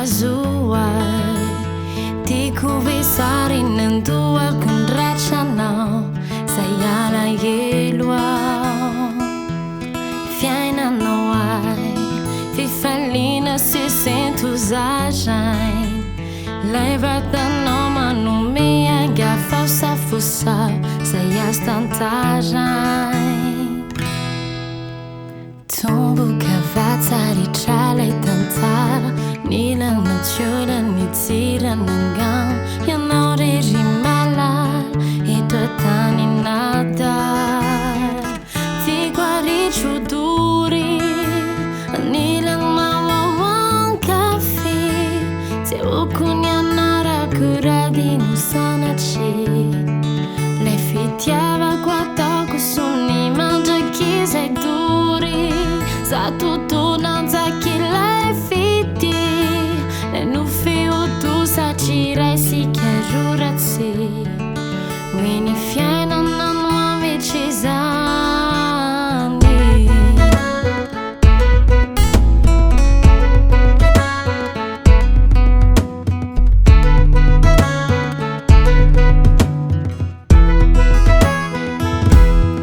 zuai Ti kuvisari nentua kundracha now Sayala yelua Fiaina no ai Fifalina se sento zajain Levata no manu mea gafa sa fusa Sayas tantajain Tumbu kavatari chale tantara Nilang na chura ni tira nangang Yanao de rimala Ito tani nada Ti guari chuduri Nilang mawawang kafi Te ukunya nara kuradi nusana chi Le fitiava qua toko suni mangia chi sei duri Sa tutto non sa chi l'hai fiti Le nufio tu sa cirai si chiarurazzi Wini fiena na nuovi cisani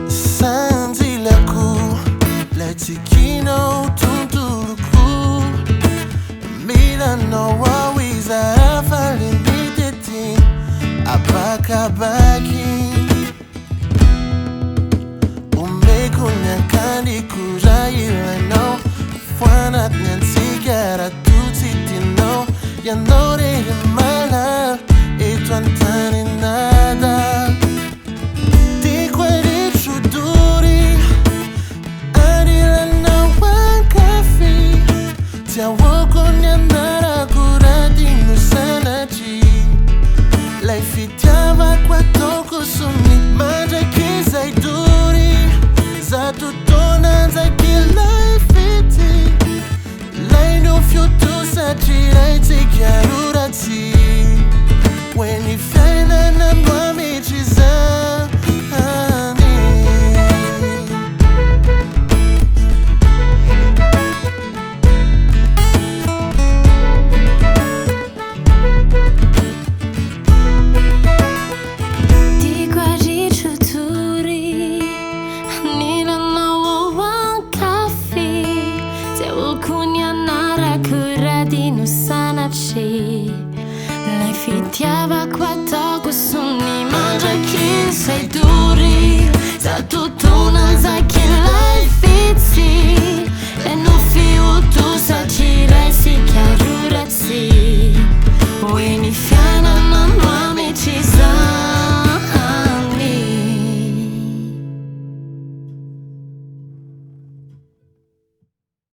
Sanzi laku Latikino tunturuku Milano wawiza afalin bitetin Apakabaki Umekunya kandi kurayirano Fuanak nyan sigara tutitino Yanore mala Itwantani nada Di quali chuduri Adila na wakafi Tiawokunya nara kuradi nusanachi Lei fitiava qua toko sumi Mangia chi sei duri Za tutto non sai chi lei fiti Lei non fiuto sa cirai ti chiarurazzi When you find an amami cisani Ti guardi chuturi Nila no wan kafi Te ukunya nara kuradi nusana chi Lei fitiava qua toko suni Mangia chi sei duri Sa tutto